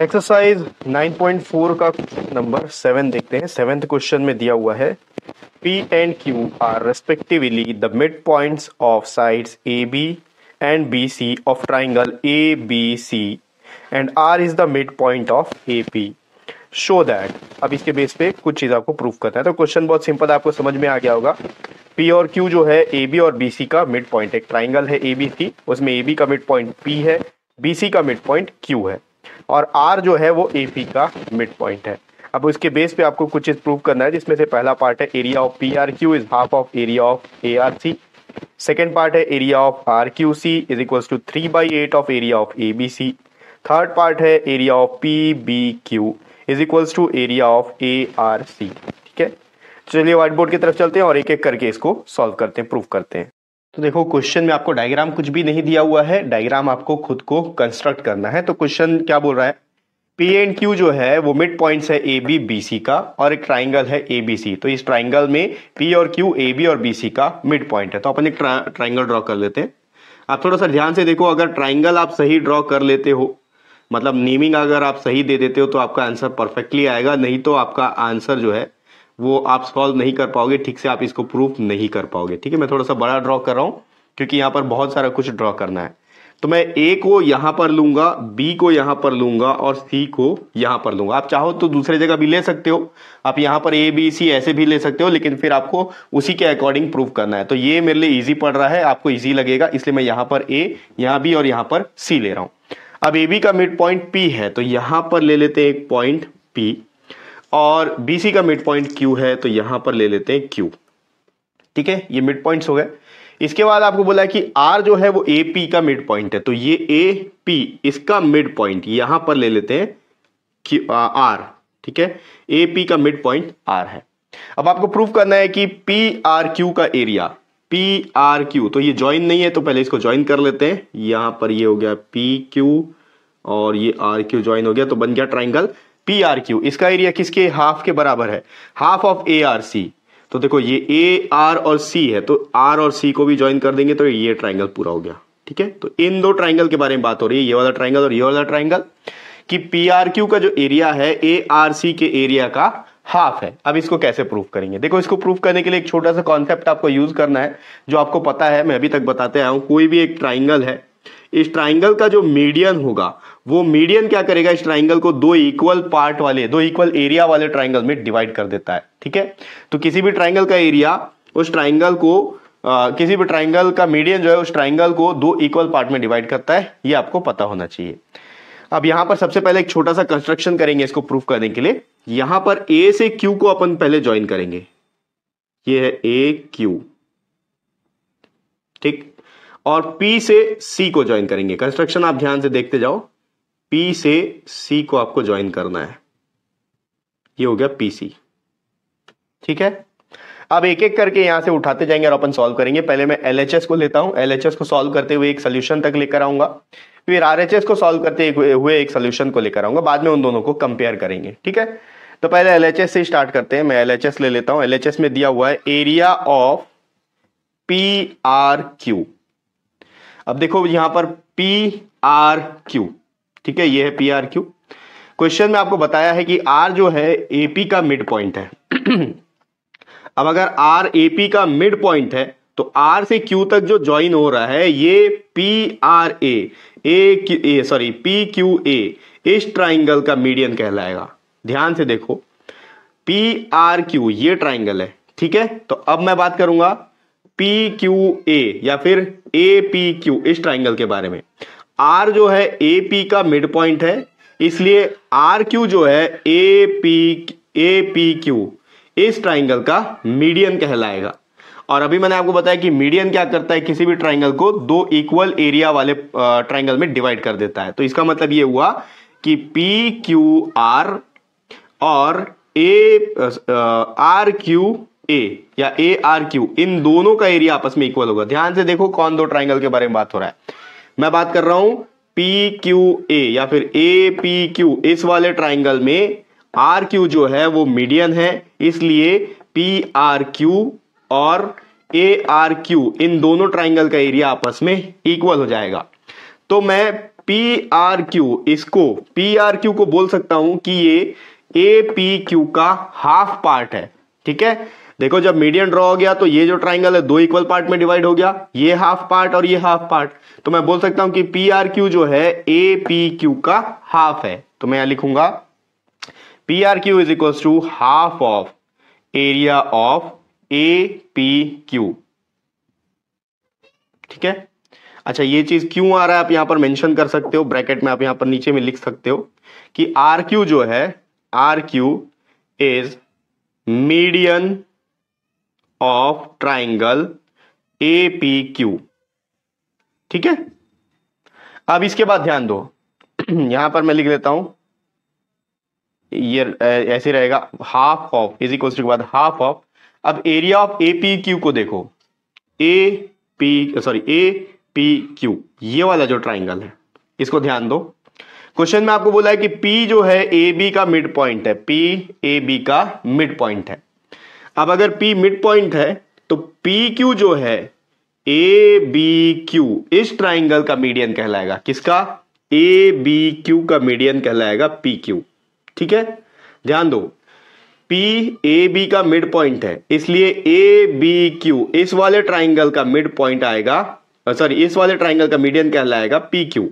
Exercise 9.4 का number 7 देखते हैं। 7th क्वेश्चन में दिया हुआ है P and Q are respectively the midpoints of sides AB and BC of triangle ABC and R is the midpoint of AP. Show that. अब इसके base पे कुछ चीज आपको प्रूफ करना है। तो क्वेश्चन बहुत सिंपल, आपको समझ में आ गया होगा। P और Q जो है AB और BC का मिड पॉइंट, एक ट्राइंगल है ABC, उसमें AB का मिड पॉइंट P है, BC का मिड पॉइंट Q है और R जो है वो AP का मिड पॉइंट है। अब उसके बेस पे आपको कुछ चीज प्रूव करना है, जिसमें से पहला पार्ट है area of PRQ is half of area of ARC। Second part है area of RQC is equals to 3/8 of area of ABC। Third part है area of PBQ is equals to area of ARC। ठीक है, चलिए white board की तरफ चलते हैं और एक एक करके इसको सॉल्व करते हैं, प्रूफ करते हैं। तो देखो क्वेश्चन में आपको डायग्राम कुछ भी नहीं दिया हुआ है, डायग्राम आपको खुद को कंस्ट्रक्ट करना है। तो क्वेश्चन क्या बोल रहा है, P एंड Q जो है वो मिड पॉइंट्स है AB BC का और एक ट्राइंगल है ABC। तो इस ट्राइंगल में P और Q AB और BC का मिड पॉइंट है। तो अपन एक ट्राइंगल ड्रॉ कर लेते हैं। आप थोड़ा सा ध्यान से देखो, अगर ट्राइंगल आप सही ड्रॉ कर लेते हो, मतलब नेमिंग अगर आप सही दे देते हो तो आपका आंसर परफेक्टली आएगा, नहीं तो आपका आंसर जो है वो आप सॉल्व नहीं कर पाओगे, ठीक से आप इसको प्रूफ नहीं कर पाओगे। ठीक है, मैं थोड़ा सा बड़ा ड्रॉ कर रहा हूं क्योंकि यहाँ पर बहुत सारा कुछ ड्रॉ करना है। तो मैं A को यहां पर लूंगा, B को यहां पर लूंगा और C को यहां पर लूंगा। आप चाहो तो दूसरे जगह भी ले सकते हो, आप यहां पर A B C ऐसे भी ले सकते हो, लेकिन फिर आपको उसी के अकॉर्डिंग प्रूफ करना है। तो ये मेरे लिए इजी पड़ रहा है, आपको इजी लगेगा, इसलिए मैं यहां पर A, यहां B और यहां पर C ले रहा हूं। अब AB का मिड पॉइंट P है तो यहां पर ले लेते हैं एक पॉइंट P, और BC का मिड पॉइंट Q है तो यहां पर ले लेते हैं Q। ठीक है, ये मिड पॉइंट्स हो गए। इसके बाद आपको बोला है कि R जो है वो AP का मिड पॉइंट है, तो ये AP इसका मिड पॉइंट यहां पर ले लेते हैं R। ठीक है, AP का मिड पॉइंट R है। अब आपको प्रूफ करना है कि PRQ का एरिया, PRQ, तो ये ज्वाइन नहीं है तो पहले इसको ज्वाइन कर लेते हैं। यहां पर ये हो गया PQ और ये RQ ज्वाइन हो गया, तो बन गया ट्राइंगल PRQ। इसका एरिया किसके हाफ के बराबर है, हाफ ऑफ ARC। तो देखो ये AR और C है, तो R और C को भी ज्वाइन कर देंगे तो ये ट्राइंगल पूरा हो गया। ठीक है, तो इन दो ट्राइंगल के बारे में बात हो रही है, ये वाला ट्राइंगल और ये वाला ट्राइंगल, कि PRQ का जो एरिया है ARC के एरिया का हाफ है। अब इसको कैसे प्रूफ करेंगे, देखो इसको प्रूफ करने के लिए एक छोटा सा कॉन्सेप्ट आपको यूज करना है जो आपको पता है, मैं अभी तक बताते आया हूं। कोई भी एक ट्राइंगल है, इस ट्राइंगल का जो मीडियन होगा वो मीडियन क्या करेगा, इस ट्राइंगल को दो इक्वल पार्ट वाले, दो इक्वल एरिया वाले ट्राइंगल में डिवाइड कर देता है। ठीक है, तो किसी भी ट्राइंगल का एरिया उस ट्राइंगल को किसी भी ट्राइंगल का मीडियन जो है उस ट्राइंगल को दो इक्वल पार्ट में डिवाइड करता है, ये आपको पता होना चाहिए। अब यहां पर सबसे पहले एक छोटा सा कंस्ट्रक्शन करेंगे इसको प्रूफ करने के लिए। यहां पर A से Q को अपन पहले ज्वाइन करेंगे, ये है AQ। ठीक, और P से C को ज्वाइन करेंगे। कंस्ट्रक्शन आप ध्यान से देखते जाओ, P से C को आपको ज्वाइन करना है, ये हो गया PC। ठीक है, अब एक एक करके यहां से उठाते जाएंगे और अपन सॉल्व करेंगे। पहले मैं LHS को लेता हूं, LHS को सॉल्व करते हुए एक सोल्यूशन तक लेकर आऊंगा, फिर RHS को सॉल्व करते हुए एक सोल्यूशन को लेकर आऊंगा, बाद में उन दोनों को कंपेयर करेंगे। ठीक है, तो पहले LHS से स्टार्ट करते हैं। मैं LHS ले लेता हूं। LHS में दिया हुआ है एरिया ऑफ PRQ। अब देखो यहां पर PRQ, ठीक है, ये है PRQ। क्वेश्चन में आपको बताया है कि R जो है AP का मिड पॉइंट है। अब अगर R AP का मिड पॉइंट है तो R से Q तक जो ज्वाइन हो रहा है ये PQA इस ट्राइंगल का मीडियन कहलाएगा। ध्यान से देखो, PRQ ये ट्राइंगल है। ठीक है, तो अब मैं बात करूंगा PQA या फिर APQ इस ट्राइंगल के बारे में। R जो है AP का मिड पॉइंट है, इसलिए RQ जो है APQ इस ट्राइंगल का मीडियन कहलाएगा। और अभी मैंने आपको बताया कि मीडियन क्या करता है, किसी भी ट्राइंगल को दो इक्वल एरिया वाले ट्राइंगल में डिवाइड कर देता है। तो इसका मतलब ये हुआ कि PQR और RQA या ARQ इन दोनों का एरिया आपस में इक्वल होगा। ध्यान से देखो कौन दो ट्राइंगल के बारे में बात हो रहा है। मैं बात कर रहा हूं PQA या फिर APQ इस वाले ट्राइंगल में RQ जो है वो मीडियन है, इसलिए PRQ और ARQ इन दोनों ट्राइंगल का एरिया आपस में इक्वल हो जाएगा। तो मैं पी आर क्यू, इसको पी आर क्यू को बोल सकता हूं कि ये ए पी क्यू का हाफ पार्ट है। ठीक है, देखो जब मीडियन ड्रॉ हो गया तो ये जो ट्राइंगल है दो इक्वल पार्ट में डिवाइड हो गया, ये हाफ पार्ट और ये हाफ पार्ट, तो मैं बोल सकता हूं कि पी आर क्यू जो है ए पी क्यू का हाफ है। तो मैं यहां लिखूंगा P R Q is equal to half of area of A P Q. ठीक है, अच्छा ये चीज क्यों आ रहा है आप यहां पर मेंशन कर सकते हो, ब्रैकेट में आप यहां पर नीचे में लिख सकते हो कि आर क्यू जो है, R Q is median of triangle A P Q. ठीक है, अब इसके बाद ध्यान दो, यहां पर मैं लिख लेता हूं, ये ऐसे रहेगा half of is equal to के बाद हाफ ऑफ, अब area of A P Q को देखो, ए पी क्यू, ये वाला जो ट्राइंगल है इसको ध्यान दो। क्वेश्चन में आपको बोला है कि P जो है ए बी का मिड पॉइंट है, P ए बी का मिड पॉइंट है। अब अगर P मिड पॉइंट है तो पी क्यू जो है ए बी क्यू इस ट्राइंगल का मीडियन कहलाएगा। किसका? ए बी क्यू का मीडियन कहलाएगा पी क्यू। ठीक है, ध्यान दो, पी ए बी का मिड पॉइंट है, इसलिए ए बी क्यू इस वाले ट्राइंगल का मिड पॉइंट आएगा, इस वाले ट्राइंगल का मीडियन कहलाएगा पी क्यू।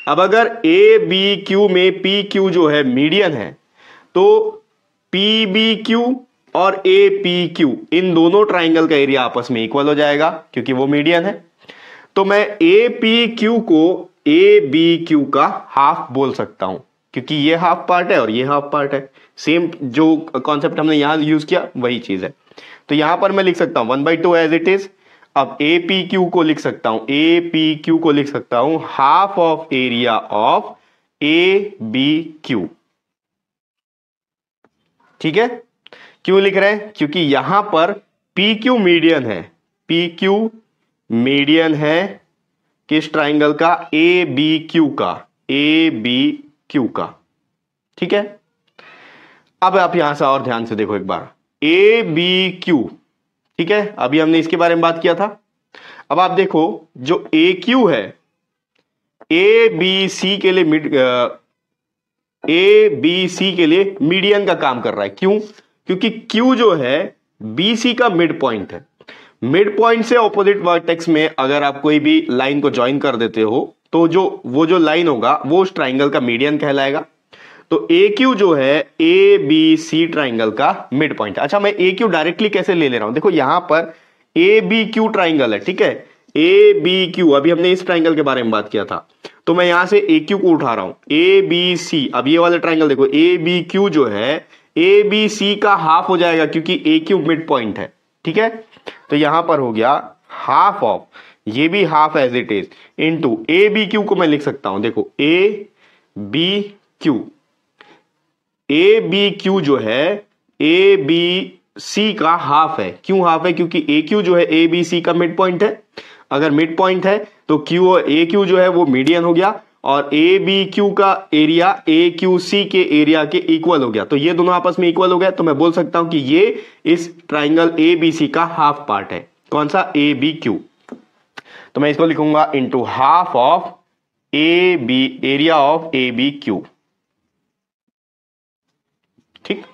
अब अगर ए बी क्यू में पी क्यू जो है मीडियन है तो पी बी क्यू और ए पी क्यू इन दोनों ट्राइंगल का एरिया आपस में इक्वल हो जाएगा क्योंकि वो मीडियन है। तो मैं ए पी क्यू को ए बी क्यू का हाफ बोल सकता हूं क्योंकि ये हाफ पार्ट है और ये हाफ पार्ट है। सेम जो कॉन्सेप्ट हमने यहां यूज किया वही चीज है। तो यहां पर मैं लिख सकता हूं 1/2 एज इट इज। अब ए पी क्यू को लिख सकता हूं, ए पी क्यू को लिख सकता हूं half of area of A B Q. ठीक है, क्यों लिख रहे हैं? क्योंकि यहां पर पी क्यू मीडियन है, पी क्यू मीडियन है किस ट्राइंगल का? ए बी क्यू का, ए बी क्यू का। ठीक है, अब आप यहां से और ध्यान से देखो एक बार, ए बी क्यू। ठीक है, अभी हमने इसके बारे में बात किया था। अब आप देखो जो ए क्यू है ए बी सी के लिए मीडियन का काम कर रहा है। क्यों? क्योंकि क्यू जो है बी सी का मिड पॉइंट है। मिड पॉइंट से ऑपोजिट वर्टेक्स में अगर आप कोई भी लाइन को ज्वाइन कर देते हो तो वो जो लाइन होगा वो उस ट्राइंगल का मीडियन कहलाएगा। तो ए क्यू जो है ए बी सी ट्राइंगल का मिड पॉइंट है। अच्छा, मैं ए क्यू डायरेक्टली कैसे ले रहा हूं? देखो यहां पर ए बी क्यू ट्राइंगल है। ठीक है, ए बी क्यू, अभी हमने इस ट्राइंगल के बारे में बात किया था, तो मैं यहां से ए क्यू को उठा रहा हूं, ए बी सी। अब ये वाला ट्राइंगल देखो, ए बी क्यू जो है ए बी सी का हाफ हो जाएगा क्योंकि ए क्यू मिड पॉइंट है। ठीक है, तो यहां पर हो गया हाफ ऑफ, ये भी half as it is, into A B Q को मैं लिख सकता हूं, देखो A B Q, A B Q जो है ए बी सी का हाफ है। क्यों हाफ है? क्योंकि ए क्यू जो है ए बी सी का मिड पॉइंट है। अगर मिड पॉइंट है तो क्यू ए क्यू जो है वो मीडियन हो गया और ए बी क्यू का एरिया ए क्यू सी के एरिया के इक्वल हो गया। तो ये दोनों आपस में इक्वल हो गया, तो मैं बोल सकता हूं कि ये इस ट्राइंगल ए बी सी का हाफ पार्ट है। कौन सा? A B Q. तो मैं इसको लिखूंगा into half of A B, area of A B Q. ठीक,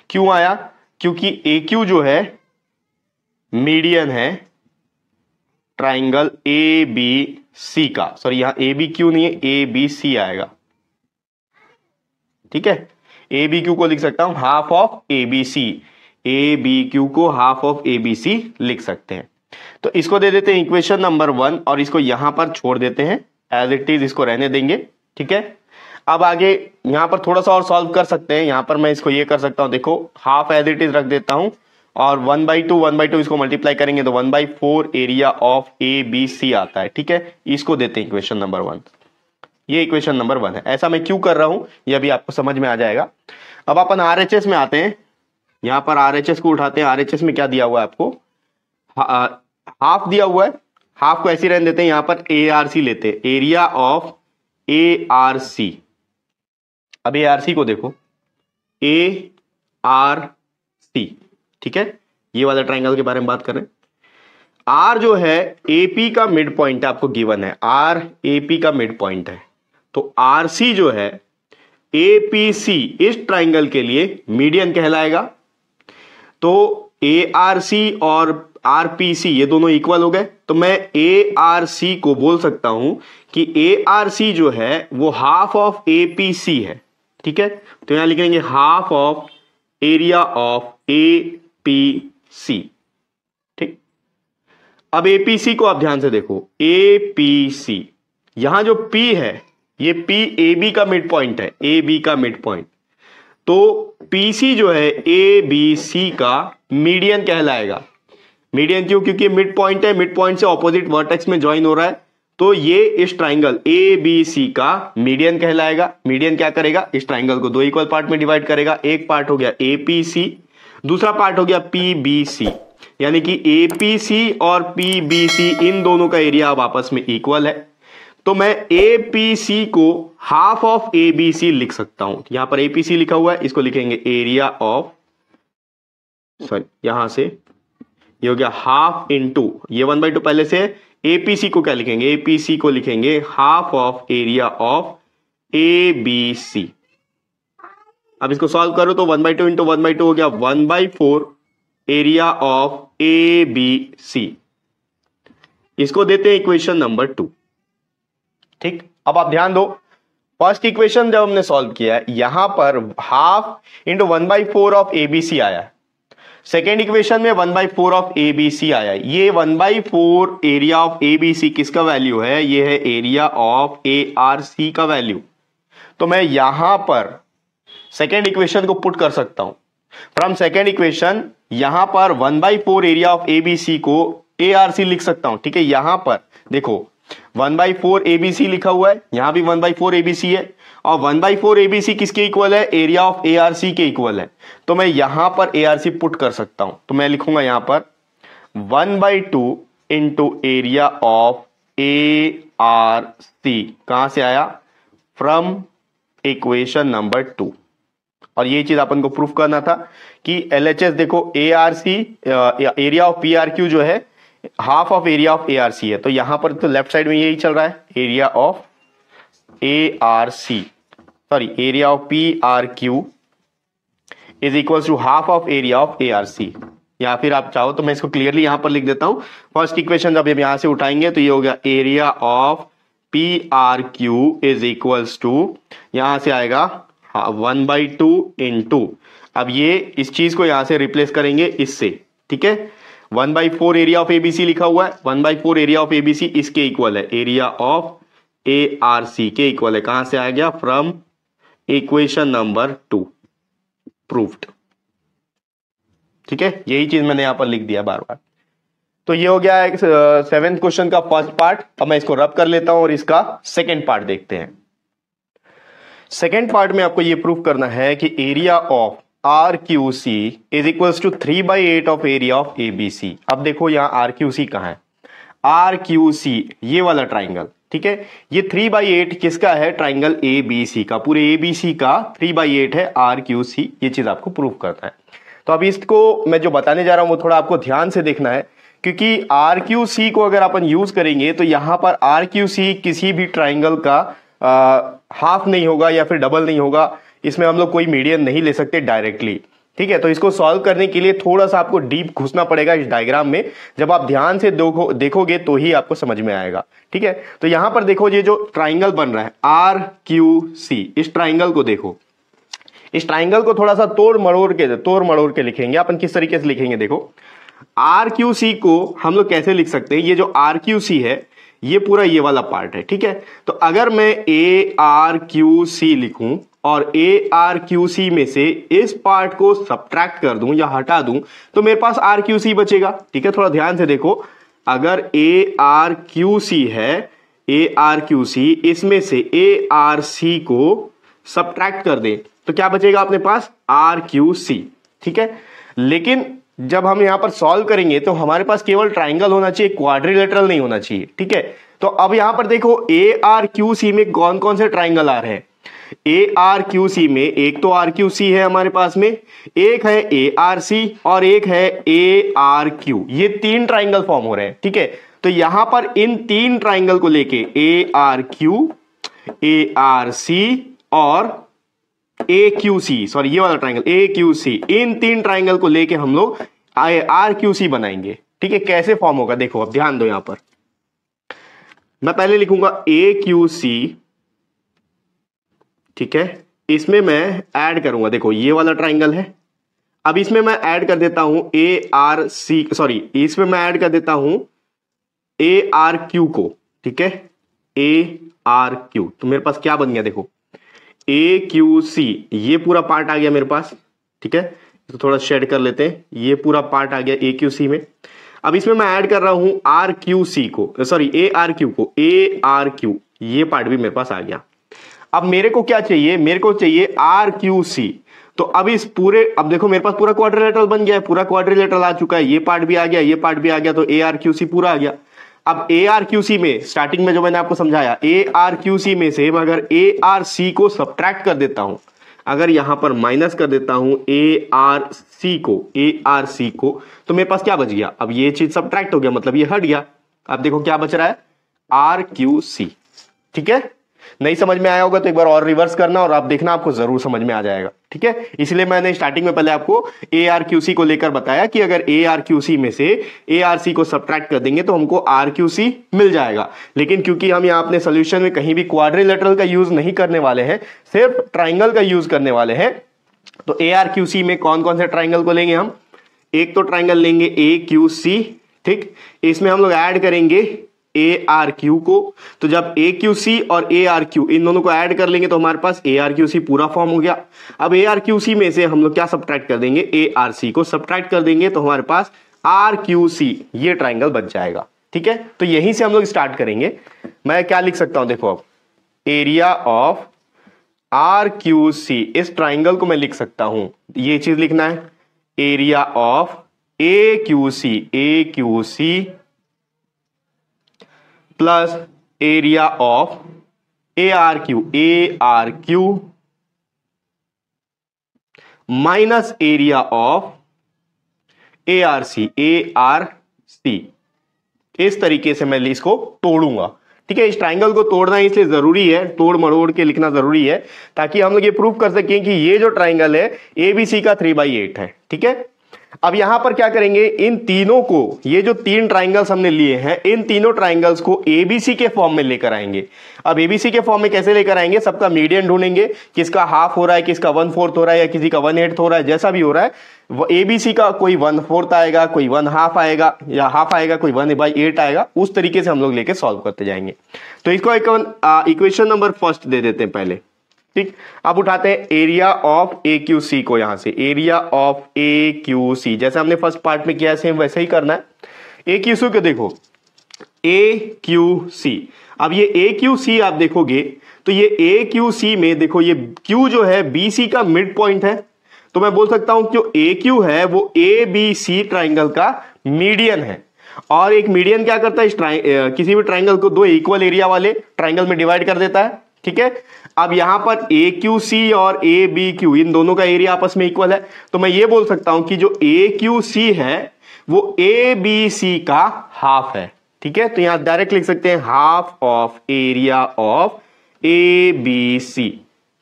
क्यों आया? क्योंकि ए क्यू जो है मीडियन है ट्राइंगल ए बी सी का, सॉरी यहां ए बी क्यू नहीं है, ए बी सी आएगा। ठीक है, ए बी क्यू को लिख सकता हूं half of A B C, A B Q को half of A B C लिख सकते हैं। तो इसको दे देते हैं इक्वेशन नंबर 1 और इसको यहां पर छोड़ देते हैं एज इट इज, इसको रहने देंगे। ठीक है, अब आगे यहां पर थोड़ा सा और सॉल्व कर सकते हैं। यहां पर मैं इसको ये कर सकता हूं, देखो हाफ एज इट इज रख देता हूं और 1/2 इसको मल्टीप्लाई करेंगे तो 1/4 area of A B C आता है। ठीक है, इसको देते हैं इक्वेशन नंबर 1। ये इक्वेशन नंबर 1 है। ऐसा मैं क्यों कर रहा हूं ये अभी आपको समझ में आ जाएगा। अब अपन आरएचएस में आते हैं, यहां पर आरएचएस को उठाते हैं। आरएचएस में क्या दिया हुआ है आपको? हाफ दिया हुआ है, हाफ को ऐसे रहने देते हैं। यहां पर ए आर सी लेते हैं, area of A R C. अब ए आर सी को देखो, ए आर सी। ठीक है, ये वाला ट्राइंगल के बारे में बात कर रहे हैं। आर जो है एपी का मिड पॉइंट है, आपको गिवन है आर एपी का मिड पॉइंट है। तो आरसी जो है एपीसी इस ट्राइंगल के लिए मीडियन कहलाएगा। तो एआरसी और आरपीसी ये दोनों इक्वल हो गए, तो मैं एआरसी को बोल सकता हूं कि एआरसी जो है वो हाफ ऑफ एपीसी है। ठीक है, तो यहां लिखेंगे half of area of APC. ठीक, अब एपीसी को आप ध्यान से देखो, एपीसी यहां जो पी है ये पी ए बी का मिड पॉइंट है, ए बी का मिड पॉइंट, तो पीसी जो है ए बी सी का मीडियन कहलाएगा। मीडियन क्यों? क्योंकि मिड पॉइंट है, मिड पॉइंट से ऑपोजिट वर्टेक्स में ज्वाइन हो रहा है, तो ये इस ट्राइंगल ए बी सी का मीडियन कहलाएगा। मीडियन क्या करेगा? इस ट्राइंगल को दो इक्वल पार्ट में डिवाइड करेगा। एक पार्ट हो गया एपीसी, दूसरा पार्ट हो गया पीबीसी, यानी कि एपीसी और पीबीसी इन दोनों का एरिया अब आपस में इक्वल है। तो मैं एपीसी को हाफ ऑफ एबीसी लिख सकता हूं। यहां पर एपीसी लिखा हुआ है, इसको लिखेंगे एरिया ऑफ, सॉरी यहां से ये हो गया हाफ इंटू, ये 1/2 पहले से। एपीसी को क्या लिखेंगे? एपीसी को लिखेंगे half of area of ABC. अब इसको सॉल्व करो तो 1/2 इंटू 1/2 हो गया 1/4 एरिया ऑफ एबीसी। इसको देते हैं इक्वेशन नंबर 2। ठीक, अब आप ध्यान दो, फर्स्ट इक्वेशन जब हमने सॉल्व किया है यहां पर हाफ इंटू 1/4 ऑफ एबीसी आया है। सेकेंड इक्वेशन में 1/4 ऑफ एबीसी आया है। ये 1/4 एरिया ऑफ एबीसी किसका वैल्यू है? ये है एरिया ऑफ एआरसी का वैल्यू। तो मैं यहां पर सेकेंड इक्वेशन को पुट कर सकता हूं। फ्रॉम सेकेंड इक्वेशन यहां पर 1/4 एरिया ऑफ एबीसी को एआरसी लिख सकता हूं। ठीक है, यहां पर देखो 1/4 एबीसी लिखा हुआ है, यहां भी 1/4 एबीसी है, और 1/4 एबीसी किसके इक्वल है? एरिया ऑफ एआरसी के इक्वल है। तो मैं यहां पर एआरसी पुट कर सकता हूं। तो मैं लिखूंगा यहां पर 1/2 इंटू एरिया ऑफ एआरसी। कहां से आया? From equation number 2। और ये चीज अपन को प्रूफ करना था कि एलएचएस देखो एआरसी एरिया ऑफ पीआरक्यू जो है half of area of ARC है। तो यहां पर तो लेफ्ट साइड में यही चल रहा है, area of ARC, sorry area of PRQ is equal to half of area of ARC. या फिर आप चाहो तो मैं इसको क्लियरली यहां पर लिख देता हूं। फर्स्ट इक्वेशन जब हम यहां से उठाएंगे तो ये हो गया area of PRQ is equals to, यहां से आएगा 1/2 इंटू, अब ये इस चीज को यहां से रिप्लेस करेंगे इससे। ठीक है, 1/4 एरिया ऑफ एबीसी लिखा हुआ है, 1/4 एरिया ऑफ एबीसी इसके इक्वल है, एरिया ऑफ एआरसी के इक्वल है। कहां से आ गया? From equation number 2, proved. ठीक है, यही चीज मैंने यहां पर लिख दिया बार बार। तो ये हो गया 7th क्वेश्चन का फर्स्ट पार्ट। अब मैं इसको रब कर लेता हूं और इसका सेकेंड पार्ट देखते हैं। सेकेंड पार्ट में आपको ये प्रूफ करना है कि area of RQC is equals to 3/8 of area of ABC। अब देखो यहाँ RQC कहाँ है? RQC ये वाला ट्राइंगल, ठीक है, ये 3/8 किसका है? ट्राइंगल ABC का, पूरे ABC का 3/8 है RQC। ये चीज आपको प्रूफ करना है। तो अब इसको मैं जो बताने जा रहा हूं वो थोड़ा आपको ध्यान से देखना है, क्योंकि RQC को अगर अपन यूज करेंगे तो यहां पर RQC किसी भी ट्राइंगल का हाफ नहीं होगा या फिर डबल नहीं होगा। इसमें हम लोग कोई मीडियन नहीं ले सकते डायरेक्टली। ठीक है, तो इसको सॉल्व करने के लिए थोड़ा सा आपको डीप घुसना पड़ेगा इस डायग्राम में। जब आप ध्यान से देखोगे तो ही आपको समझ में आएगा। ठीक है, तो यहां पर देखो ये जो ट्राइंगल बन रहा है RQC, इस ट्राइंगल को देखो। इस ट्राइंगल को थोड़ा सा तोड़ मरोड़ के लिखेंगे अपन। किस तरीके से लिखेंगे देखो, RQC को हम लोग कैसे लिख सकते हैं? ये जो RQC है ये पूरा ये वाला पार्ट है। ठीक है, तो अगर मैं ARQC लिखूं और ARQC में से इस पार्ट को सब्ट्रैक्ट कर दूं या हटा दूं तो मेरे पास RQC बचेगा। ठीक है, थोड़ा ध्यान से देखो, अगर ARQC है, ARQC इसमें से ARC को सब्ट्रैक्ट कर दें तो क्या बचेगा अपने पास? RQC। ठीक है, लेकिन जब हम यहां पर सॉल्व करेंगे तो हमारे पास केवल ट्राइंगल होना चाहिए, क्वाड्रिलेटरल नहीं होना चाहिए। ठीक है, तो अब यहां पर देखो ARQC में कौन कौन से ट्राइंगल आ रहे हैं? ARQC में एक तो RQC है हमारे पास में, एक है ARC और एक है ARQ। ये 3 ट्राइंगल फॉर्म हो रहे हैं। ठीक है, तो यहां पर इन 3 ट्राइंगल को लेके ARQ, ARC और AQC, सॉरी ये वाला ट्राइंगल AQC, इन तीन ट्राइंगल को लेके हम लोग RQC बनाएंगे। ठीक है, कैसे फॉर्म होगा देखो, अब ध्यान दो यहां पर। मैं पहले लिखूंगा AQC, ठीक है, इसमें मैं ऐड करूंगा, देखो ये वाला ट्राइंगल है, अब इसमें मैं ऐड कर देता हूं ARC, सॉरी इसमें मैं ऐड कर देता हूं ARQ को। ठीक है, ARQ, तो मेरे पास क्या बन गया देखो, AQC, ये पूरा पार्ट आ गया मेरे पास। ठीक है, तो थोड़ा शेड कर लेते हैं, ये पूरा पार्ट आ गया AQC में। अब इसमें मैं ऐड कर रहा हूं RQC को, सॉरी ARQ को, ARQ, ये पार्ट भी मेरे पास आ गया। अब मेरे को क्या चाहिए, मेरे को चाहिए RQC। तो अब इस पूरे, अब देखो मेरे पास पूरा क्वाड्रिलेटरल बन गया है, पूरा क्वाड्रिलेटरल आ चुका है, ये पार्ट भी आ गया, ये पार्ट भी आ गया, तो ARQC पूरा आ गया। अब ARQC में स्टार्टिंग में जो मैंने आपको समझाया, ARQC में से मैं अगर ARC को सब्ट्रैक्ट कर देता हूं, अगर यहां पर माइनस कर देता हूं ARC को, तो मेरे पास क्या बच गया, अब ये चीज सब्ट्रैक्ट हो गया, मतलब ये हट गया। अब देखो क्या बच रहा है, RQC। ठीक है, नहीं समझ में आया होगा तो एक बार और रिवर्स करना और आप देखना, आपको जरूर समझ में आ जाएगा। ठीक है, इसलिए मैंने स्टार्टिंग में पहले आपको ARQC को लेकर बताया कि अगर ARQC में से ARC को सब्ट्रैक्ट कर देंगे तो हमको RQC मिल जाएगा। लेकिन क्योंकि हम यहाँ अपने सोल्यूशन में कहीं भी क्वाड्रिलेटरल का यूज नहीं करने वाले हैं, सिर्फ ट्राइंगल का यूज करने वाले हैं, तो ARQC में कौन कौन से ट्राइंगल को लेंगे हम, एक तो ट्राइंगल लेंगे AQC। ठीक, इसमें हम लोग ऐड करेंगे ARQ को, तो जब AQC और ARQ इन दोनों को ऐड कर लेंगे तो हमारे पास ARQC पूरा फॉर्म हो गया। अब ARQC में से हम लोग क्या सब्ट्रैक्ट कर देंगे, ARC को सब्ट्रैक्ट कर देंगे, तो हमारे पास RQC ये ट्राइंगल बच जाएगा। ठीक है, तो यहीं से हम लोग स्टार्ट करेंगे। मैं क्या लिख सकता हूं देखो, अब एरिया ऑफ RQC, इस ट्राइंगल को मैं लिख सकता हूं, ये चीज लिखना है, area of AQC plus area of ARQ minus area of ARC। इस तरीके से मैं इसको तोड़ूंगा। ठीक है, इस ट्राइंगल को तोड़ना इसलिए जरूरी है, तोड़ मरोड़ के लिखना जरूरी है, ताकि हम लोग ये प्रूव कर सकें कि ये जो ट्राइंगल है ABC का 3/8 है। ठीक है, अब यहां पर क्या करेंगे, इन तीनों को, ये जो तीन ट्राइंगल्स हमने लिए हैं, इन तीनों ट्राइंगल्स को ABC के फॉर्म में लेकर आएंगे। अब ABC के फॉर्म में कैसे लेकर आएंगे, सबका मीडियन ढूंढेंगे, किसका हाफ हो रहा है, किसका 1/4 हो रहा है, या किसी का 1/8 हो रहा है, जैसा भी हो रहा है, वो ABC का कोई 1/4 आएगा, कोई 1/2 आएगा, या हाफ आएगा, कोई 1/8 आएगा, उस तरीके से हम लोग लेके सॉल्व करते जाएंगे। तो इसको इक्वेशन नंबर फर्स्ट दे देते हैं पहले। ठीक, अब उठाते हैं एरिया ऑफ AQC को, यहां से एरिया ऑफ AQC, जैसे हमने फर्स्ट पार्ट में किया सेम वैसे ही करना है। AQC को देखो, AQC, अब ये AQC आप देखोगे तो ये AQC में देखो, ये Q जो है BC का मिड पॉइंट है, तो मैं बोल सकता हूं जो AQ है वो ABC ट्राइंगल का मीडियन है। और एक मीडियन क्या करता है, किसी भी ट्राइंगल को दो इक्वल एरिया वाले ट्राइंगल में डिवाइड कर देता है। ठीक है, अब यहां पर AQC और ABQ इन दोनों का एरिया आपस में इक्वल है, तो मैं ये बोल सकता हूं कि जो AQC है वो ABC का हाफ है। ठीक है, तो यहां डायरेक्ट लिख सकते हैं half of area of ABC।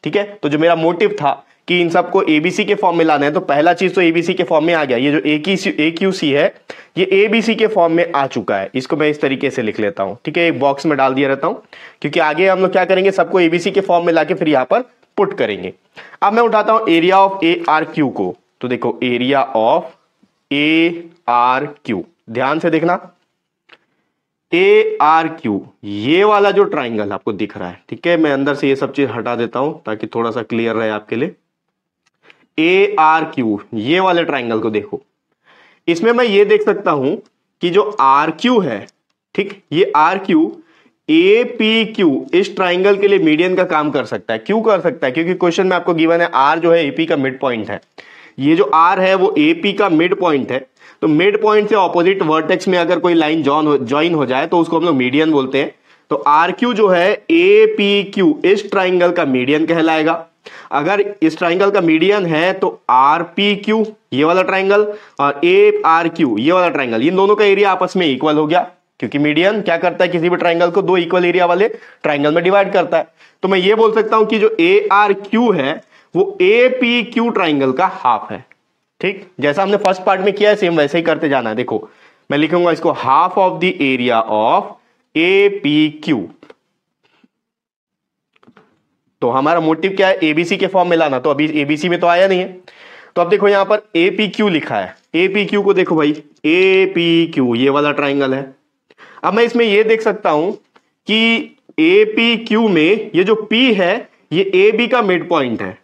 ठीक है, तो जो मेरा मोटिव था कि इन सबको ABC के फॉर्म में लाना है, तो पहला चीज तो ABC के फॉर्म में आ गया, ये जो AQC है ये ABC के फॉर्म में आ चुका है। इसको मैं इस तरीके से लिख लेता हूं। ठीक है, एक बॉक्स में डाल दिया रहता हूं, क्योंकि आगे हम लोग क्या करेंगे, सबको ABC के फॉर्म में लाके फिर यहां पर पुट करेंगे। अब मैं उठाता हूं एरिया ऑफ ARQ को, तो देखो एरिया ऑफ ARQ, ध्यान से देखना, ARQ ये वाला जो ट्राइंगल आपको दिख रहा है। ठीक है, मैं अंदर से ये सब चीज हटा देता हूं ताकि थोड़ा सा क्लियर रहे आपके लिए। ARQ ये वाले ट्राइंगल को देखो, इसमें मैं ये देख सकता हूं कि जो RQ है, ठीक, ये RQ APQ इस ट्राइंगल के लिए मीडियन का काम कर सकता है। क्यों कर सकता है, क्योंकि क्वेश्चन में आपको गिवन है R जो है AP का मिड पॉइंट है, ये जो R है वो AP का मिड पॉइंट है, तो मिड पॉइंट से ऑपोजिट वर्टेक्स में अगर कोई लाइन ज्वाइन हो जाए तो उसको हम लोग मीडियन बोलते हैं। तो RQ जो है APQ इस ट्राइंगल का मीडियन कहलाएगा। अगर इस ट्राइंगल का मीडियन है तो RPQ ये वाला ट्राइंगल और ARQ ये वाला ट्राइंगल, इन दोनों का एरिया आपस में इक्वल हो गया। क्योंकि मीडियन क्या करता है, किसी भी ट्राइंगल को दो इक्वल एरिया वाले ट्राइंगल में डिवाइड करता है। तो मैं ये बोल सकता हूं कि जो ए आर क्यू है वो ए पी क्यू ट्राइंगल का हाफ है। ठीक, जैसा हमने फर्स्ट पार्ट में किया है सेम वैसे ही करते जाना है। देखो मैं लिखूंगा इसको half of the area of A P Q. तो हमारा मोटिव क्या है, एबीसी के फॉर्म में लाना, तो अभी एबीसी में तो आया नहीं है। तो अब देखो यहां पर ए पी क्यू लिखा है, ए पी क्यू को देखो भाई, ए पी क्यू ये वाला ट्राइंगल है। अब मैं इसमें ये देख सकता हूं कि ए पी क्यू में ये जो पी है ये ए बी का मिड पॉइंट है।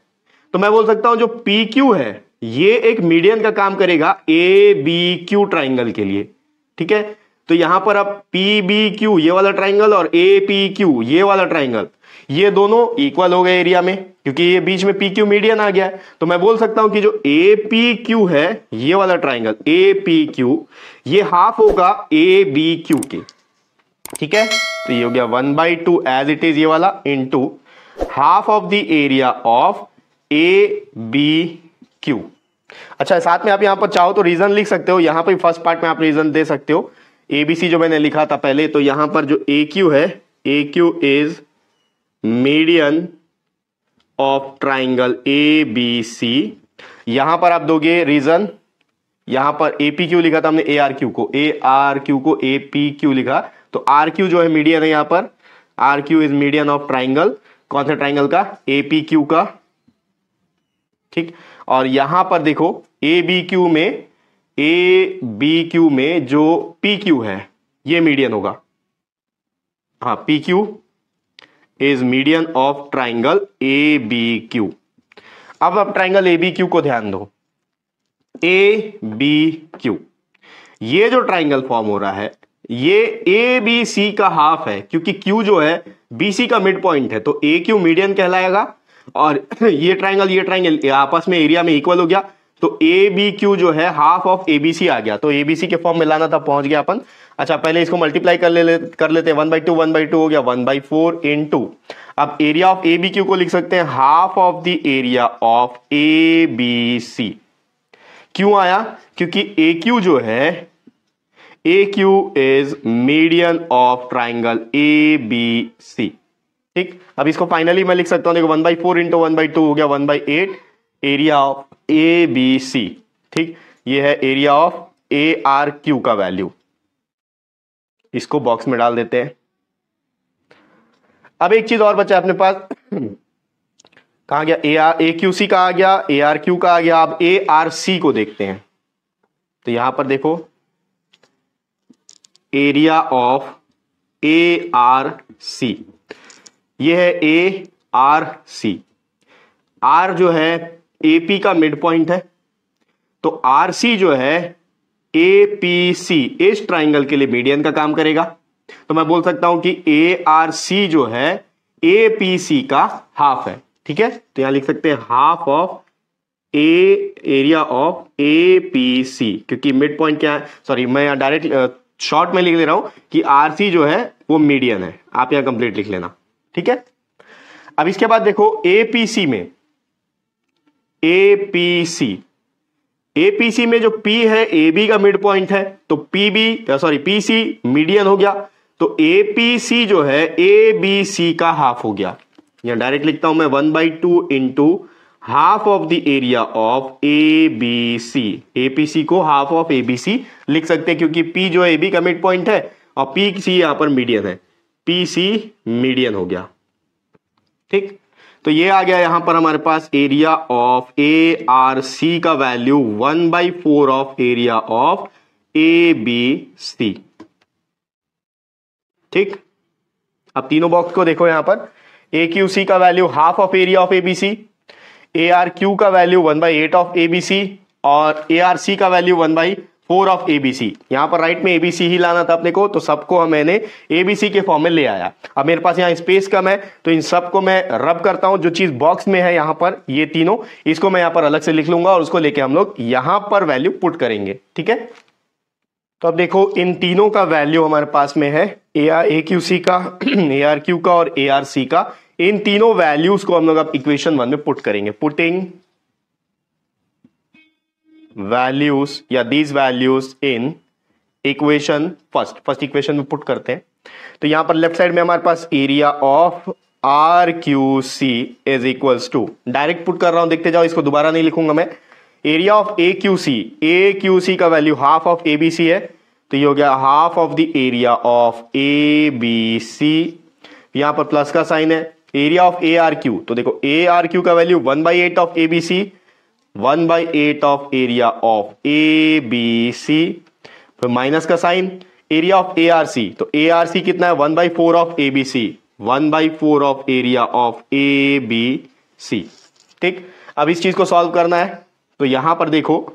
तो मैं बोल सकता हूं जो पी क्यू है ये एक मीडियन का काम करेगा ए बी क्यू ट्राइंगल के लिए। ठीक है, तो यहां पर अब पी बी क्यू ये वाला ट्राइंगल और ए पी क्यू ये वाला ट्राइंगल ये दोनों इक्वल हो गए एरिया में, क्योंकि ये बीच में पी क्यू मीडियन आ गया है। तो मैं बोल सकता हूं कि जो ए पी क्यू है ये वाला ट्राइंगल ए पी क्यू ये हाफ होगा ए बी क्यू के। ठीक है, तो ये हो गया 1/2 एज इट इज ये वाला into half of the area of A B Q. अच्छा, साथ में आप यहां पर चाहो तो रीजन लिख सकते हो, यहां पर फर्स्ट पार्ट में आप रीजन दे सकते हो। एबीसी जो मैंने लिखा था पहले, तो यहां पर जो ए क्यू है, A Q is median of triangle A B C. यहां पर आप दोगे रीजन, यहां पर ए पी क्यू लिखा था हमने, ए आर क्यू को ए पी क्यू लिखा, तो आर क्यू जो है मीडियन है, यहां पर R Q is median of triangle, कौन सा ट्राइंगल का, ए पी क्यू का। ठीक, और यहां पर देखो ए बी क्यू में जो पी क्यू है ये मीडियन होगा। हाँ, P Q is median of triangle A B Q. अब ट्राइंगल ए बी क्यू को ध्यान दो, ए बी क्यू ये जो ट्राइंगल फॉर्म हो रहा है ये ए बी सी का हाफ है, क्योंकि क्यू जो है बी सी का मिड पॉइंट है, तो ए क्यू मीडियन कहलाएगा। और ये ट्राइंगल आपस में एरिया में इक्वल हो गया, तो ए बी क्यू जो है half of A B C आ गया, तो ए बी सी के फॉर्म में लाना था, पहुंच गया अपन। अच्छा, पहले इसको मल्टीप्लाई कर लेते हैं, 1/2 हो गया 1/4 इनटू, अब area of A B Q को लिख सकते हैं half of the area of A B C. क्यों आया, क्योंकि ए क्यू जो है, A Q is median of triangle A B C. ठीक, अब इसको फाइनली मैं लिख सकता हूं, देखो 1/4 इंटू 1/2 हो गया 1/8 area of A B C. ठीक, ये है area of A R Q का वैल्यू, इसको बॉक्स में डाल देते हैं। अब एक चीज और बचा अपने पास, कहां गया, ए क्यू सी का आ गया, ए आर क्यू का आ गया। अब ए आर सी को देखते हैं, तो यहां पर देखो area of A R C, ये है ए आर सी। आर जो है ए पी का मिड पॉइंट है, तो आर सी जो है ए पी सी इस ट्राइंगल के लिए मीडियन का काम करेगा। तो मैं बोल सकता हूं कि ए आर सी जो है ए पी सी का हाफ है। ठीक है, तो यहां लिख सकते हैं half of area of A P C, क्योंकि मिड पॉइंट क्या है, सॉरी मैं यहां डायरेक्ट शॉर्ट में लिख ले रहा हूं कि आर सी जो है वो मीडियन है, आप यहां कंप्लीट लिख लेना। ठीक है, अब इसके बाद देखो एपीसी में, एपीसी में जो P है AB का मिड पॉइंट है, तो PC मीडियन हो गया, तो APC जो है ABC का हाफ हो गया। यहां डायरेक्ट लिखता हूं मैं 1/2 into half of the area of ABC। APC को हाफ ऑफ ABC लिख सकते हैं, क्योंकि P जो है AB का मिड पॉइंट है और PC यहां पर मीडियन है, PC मीडियन हो गया। ठीक, तो ये आ गया यहां पर हमारे पास एरिया ऑफ ARC का value 1/4 of area of ABC। ठीक, अब तीनों बॉक्स को देखो, यहां पर AQC का value half of area of ABC, ARQ का वैल्यू 1/8 ऑफ ABC और ARC का वैल्यू 1/4 ऑफ ABC। यहां पर राइट में ABC ही लाना था अपने को, तो सबको मैंने ABC के फॉर्म में ले आया। अब मेरे पास यहां स्पेस कम है, तो इन सबको मैं रब करता हूं, जो चीज बॉक्स में है यहां पर ये तीनों, इसको मैं यहां पर अलग से लिख लूंगा और उसको लेके हम लोग यहां पर वैल्यू पुट करेंगे। ठीक है, तो अब देखो इन तीनों का वैल्यू हमारे पास में है, AQC का, ARQ का और ARC का। इन तीनों वैल्यूज को हम लोग अब इक्वेशन 1 में पुट करेंगे। पुटिंग वैल्यूज या these values in equation first equation में पुट करते हैं। तो यहां पर लेफ्ट साइड में हमारे पास area of R Q C is equals to, direct put कर रहा हूं, देखते जाओ, इसको दोबारा नहीं लिखूंगा मैं। Area of A Q C का value half of A B C है, तो ये हो गया half of the area of A B C, यहां पर प्लस का साइन है। Area of A R Q, तो देखो ए आर क्यू का value 1/8 of A B C, 1/8 of area of A B C, फिर माइनस का sign. Area of A R C, तो ए आर सी कितना है 1/4 of A B C, 1/4 of area of A B C. ठीक, अब इस चीज को सॉल्व करना है, तो यहां पर देखो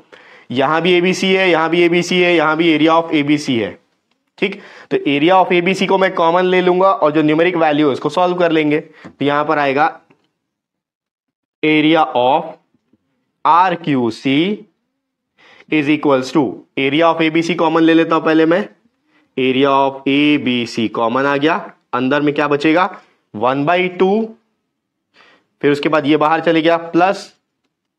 यहां भी एबीसी है, यहां भी एबीसी है, यहां भी एरिया ऑफ एबीसी है। ठीक, तो एरिया ऑफ एबीसी को मैं कॉमन ले लूंगा और जो न्यूमेरिक वैल्यू है उसको सॉल्व कर लेंगे। तो यहां पर आएगा area of R Q C is equals to, area of ABC common ले लेता हूं पहले मैं, area of A B C common आ गया, अंदर में क्या बचेगा 1/2, फिर उसके बाद ये बाहर चले गया प्लस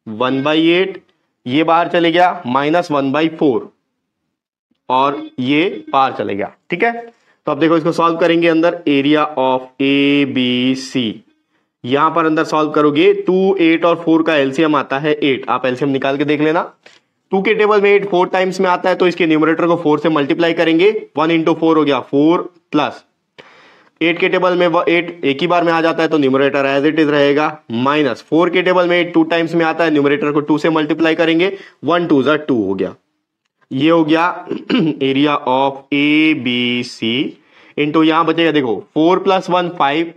1/8, ये बाहर चले गया -1/4 और ये बाहर चले गया। ठीक है, तो अब देखो इसको सॉल्व करेंगे, अंदर area of A B C, यहां पर अंदर सॉल्व करोगे 2, 8 और 4 का एलसीएम आता है 8, आप एलसीएम निकाल के देख लेना। 2 के टेबल में 8 4 टाइम्स में आता है, तो इसके न्यूमरेटर को 4 से मल्टीप्लाई करेंगे, 1 × 4 हो गया 4, प्लस 8 के टेबल में 8 एक ही बार में आ जाता है, तो न्यूमरेटर एज इट इज रहेगा, माइनस 4 के टेबल में 8 2 टाइम्स में आता है, न्यूमरेटर को 2 से मल्टीप्लाई करेंगे, 1 2 = 2 हो गया। ये हो गया area of A B C into यहां बचेगा देखो 4 + 1 5,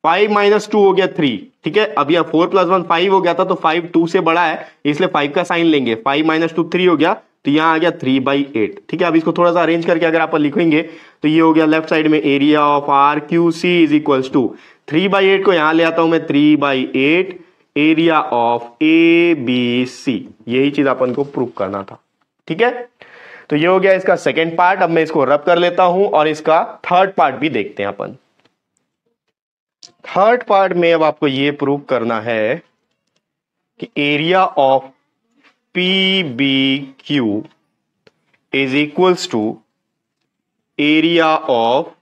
5 - 2 हो गया 3। ठीक है, अब यहां 4 + 1 5 हो गया था, तो 5 2 से बड़ा है इसलिए 5 का साइन लेंगे, 5 - 2 3 हो गया, तो यहां आ गया 3/8। ठीक है, अब इसको थोड़ा सा अरेंज करके अगर आप लिखेंगे तो ये हो गया लेफ्ट साइड में area of R Q C is equals to 3/8 को यहां ले आता हूं मैं, 3/8 area of A B C, यही चीज अपन को प्रूव करना था। ठीक है, तो ये हो गया इसका सेकेंड पार्ट। अब मैं इसको रब कर लेता हूं और इसका थर्ड पार्ट भी देखते हैं अपन। थर्ड पार्ट में अब आपको ये प्रूव करना है कि area of P B Q is equals to area of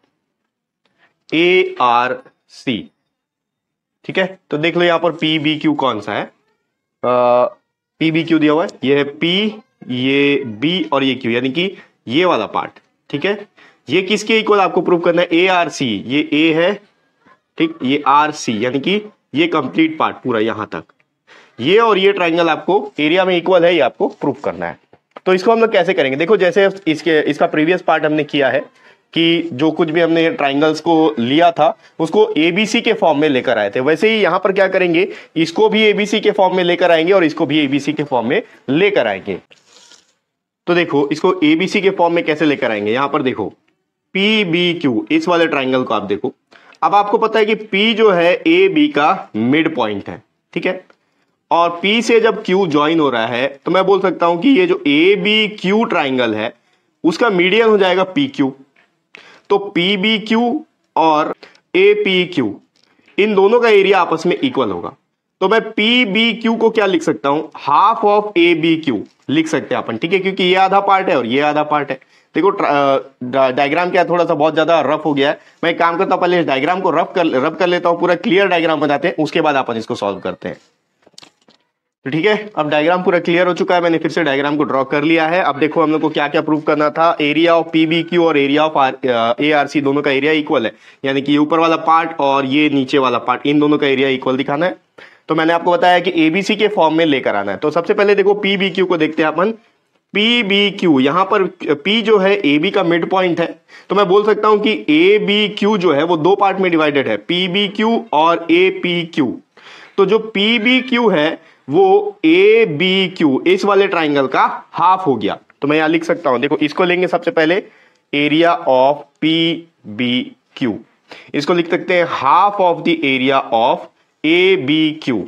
A R C. ठीक है, तो देख लो यहां पर पी बी क्यू कौन सा है, पी बी क्यू दिया हुआ है, ये है पी, ये बी और ये क्यू, यानी कि ये वाला पार्ट। ठीक है, ये किसके इक्वल आपको प्रूव करना है, ए आर सी, ये ए है, ठीक, ये आर सी, यानी कि ये कंप्लीट पार्ट पूरा यहां तक, ये और ये ट्राइंगल आपको एरिया में इक्वल है, ये आपको प्रूव करना है। तो इसको हम लोग कैसे करेंगे, देखो जैसे इसका प्रीवियस पार्ट हमने किया है कि जो कुछ भी हमने ट्राइंगल्स को लिया था उसको एबीसी के फॉर्म में लेकर आए थे, वैसे ही यहां पर क्या करेंगे, इसको भी एबीसी के फॉर्म में लेकर आएंगे और इसको भी एबीसी के फॉर्म में लेकर आएंगे। तो देखो इसको एबीसी के फॉर्म में कैसे लेकर आएंगे, यहां पर देखो पी बी क्यू, इस वाले ट्राइंगल को आप देखो, अब आपको पता है कि P जो है ए बी का मिड पॉइंट है। ठीक है, और P से जब Q ज्वाइन हो रहा है तो मैं बोल सकता हूं कि ये जो ए बी क्यू ट्राइंगल है उसका मीडियन हो जाएगा PQ। तो PBQ और APQ इन दोनों का एरिया आपस में इक्वल होगा, तो मैं PBQ को क्या लिख सकता हूं, हाफ ऑफ ABQ लिख सकते हैं अपन। ठीक है, क्योंकि ये आधा पार्ट है और ये आधा पार्ट है। देखो डायग्राम क्या थोड़ा सा बहुत ज्यादा रफ हो गया है, मैं एक काम करता हूं पहले इस डायग्राम को रफ कर लेता हूं, पूरा क्लियर डायग्राम बनाते हैं, उसके बाद अपन इसको सॉल्व करते हैं। तो ठीक है, अब डायग्राम पूरा क्लियर हो चुका है, मैंने फिर से डायग्राम को ड्रॉ कर लिया है। अब देखो हम लोग को क्या क्या प्रूव करना था, एरिया ऑफ PBQ और एरिया ऑफ ARC दोनों का एरिया इक्वल है, यानी कि ये ऊपर वाला पार्ट और ये नीचे वाला पार्ट, इन दोनों का एरिया इक्वल दिखाना है। तो मैंने आपको बताया कि ABC के फॉर्म में लेकर आना है। तो सबसे पहले देखो PBQ को देखते हैं अपन। PBQ, यहां पर P जो है AB का मिड पॉइंट है, तो मैं बोल सकता हूं कि ABQ जो है वो दो पार्ट में डिवाइडेड है, PBQ और APQ। तो जो PBQ है वो ABQ इस वाले ट्राइंगल का हाफ हो गया। तो मैं यहां लिख सकता हूं, देखो इसको लेंगे सबसे पहले एरिया ऑफ PBQ, इसको लिख सकते हैं half of the area of ABQ।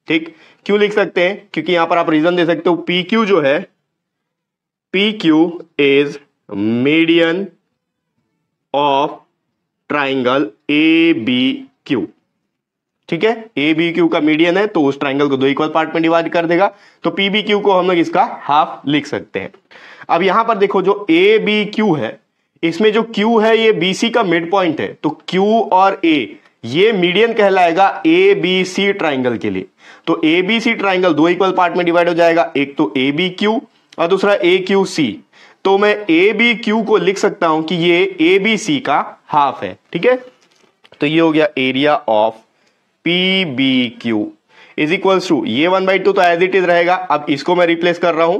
ठीक, क्यों लिख सकते हैं, क्योंकि यहां पर आप रीजन दे सकते हो, PQ जो है, PQ is median of triangle ABQ। ठीक है, ABQ का मीडियन है तो उस ट्राइंगल को दो इक्वल पार्ट में डिवाइड कर देगा, तो PBQ को हम लोग इसका हाफ लिख सकते हैं। अब यहां पर देखो जो ए बी क्यू है, इसमें जो क्यू है ये बी सी का मिड पॉइंट है, तो क्यू और ए ये मीडियन कहलाएगा ए बी सी ट्राइंगल के लिए। तो ए बी सी ट्राइंगल दो इक्वल पार्ट में डिवाइड हो जाएगा, एक तो ए बी क्यू और दूसरा ए क्यू सी। तो मैं ए बी क्यू को लिख सकता हूं कि ये ए बी सी का हाफ है, ठीक है। तो ये हो गया area of P B Q is equals to, ये 1/2 तो एज इट इज रहेगा, अब इसको मैं रिप्लेस कर रहा हूं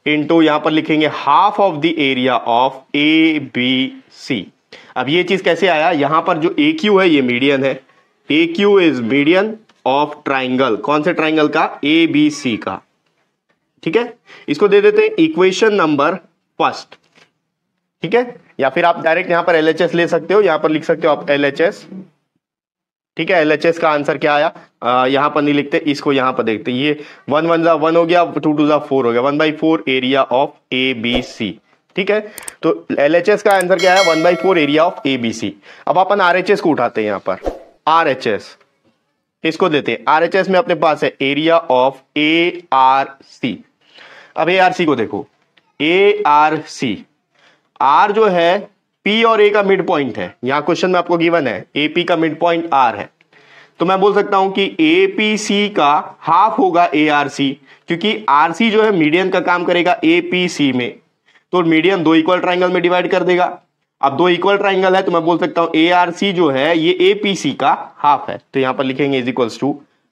इनटू, यहां पर लिखेंगे half of the area of A B C. अब ये चीज कैसे आया, यहां पर जो ए क्यू है ये मीडियन है, A Q is median of triangle, कौन से ट्राइंगल का, ए बी सी का, ठीक है। इसको दे देते हैं इक्वेशन नंबर फर्स्ट, ठीक है। या फिर आप डायरेक्ट यहां पर एलएचएस ले सकते हो, यहां पर लिख सकते हो आप एलएचएस, ठीक है। एलएचएस का आंसर क्या आया, यहां पर नहीं लिखते, इसको यहां पर देखते, ये 1 1 जा 1 हो गया, 2 2 जा 4 हो गया, 1/4 area of A B C, ठीक है। तो एलएचएस का आंसर क्या है, 1/4 area of A B C. अब अपन आरएचएस को उठाते हैं, यहां पर आरएचएस इसको देते हैं, आरएचएस में अपने पास है area of A R C. अब ए आर सी को देखो, ए आर सी, आर जो है पी और ए का मिड पॉइंट है, यहां क्वेश्चन में आपको गिवन है ए पी का मिड पॉइंट आर है, तो मैं बोल सकता हूं कि ए पी सी का हाफ होगा ए आर सी, क्योंकि आर सी जो है मीडियन का काम करेगा ए पी सी में, तो मीडियन दो इक्वल ट्राइंगल में डिवाइड कर देगा। अब दो इक्वल ट्राइंगल है तो मैं बोल सकता हूं ए आर सी जो है ये ए पी सी का हाफ है, तो यहां पर लिखेंगे is equals to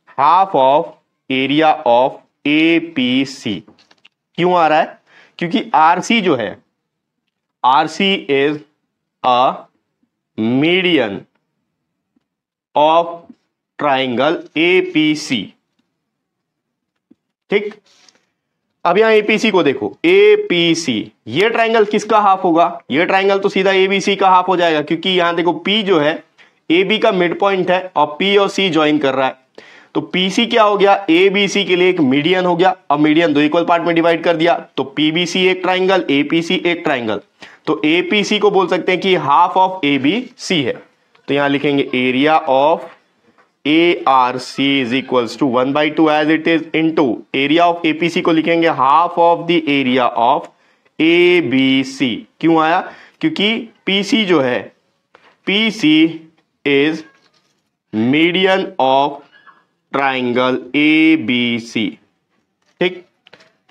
half of area of A P C. क्यों आ रहा है, क्योंकि आर सी जो है, R C is a median of triangle APC, ठीक। अब यहां एपीसी को देखो, एपीसी ये ट्राइंगल किसका हाफ होगा, ये ट्राइंगल तो सीधा एबीसी का हाफ हो जाएगा, क्योंकि यहां देखो पी जो है ए बी का मिड पॉइंट है और पी और सी ज्वाइन कर रहा है, तो पीसी क्या हो गया, ए बी सी के लिए एक मीडियन हो गया, और मीडियन दो इक्वल पार्ट में डिवाइड कर दिया, तो पीबीसी एक ट्राइंगल, एपीसी एक ट्राइंगल, तो एपीसी को बोल सकते हैं कि half of A B C है। तो यहां लिखेंगे area of A R C is equals to 1/2 as it is into area of APC को लिखेंगे half of the area of A B C. क्यों आया, क्योंकि पीसी जो है, PC is median of triangle A B C, ठीक।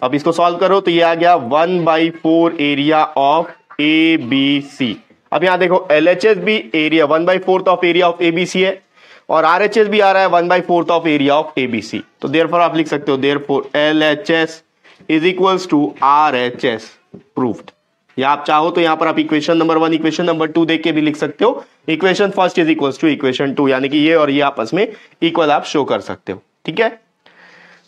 अब इसको सॉल्व करो तो ये आ गया 1/4 area of A B C. अब यहां देखो एलएचएस भी area 1/4 of area of ABC है, और आरएचएस भी आ रहा है 1/4 ऑफ एरिया ऑफ एबीसी, तो देयरफॉर आप लिख सकते हो therefore LHS is equals to RHS proved. या आप चाहो तो यहां पर आप इक्वेशन नंबर 1 इक्वेशन नंबर 2 देख के भी लिख सकते हो, equation first is equals to equation 2, यानी कि ये और ये आपस में इक्वल आप शो कर सकते हो, ठीक है।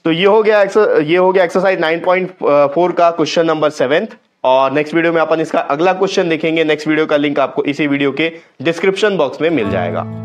तो ये हो गया एक्सरसाइज 9.4 का क्वेश्चन नंबर 7th, और नेक्स्ट वीडियो में अपन इसका अगला क्वेश्चन देखेंगे। नेक्स्ट वीडियो का लिंक आपको इसी वीडियो के डिस्क्रिप्शन बॉक्स में मिल जाएगा।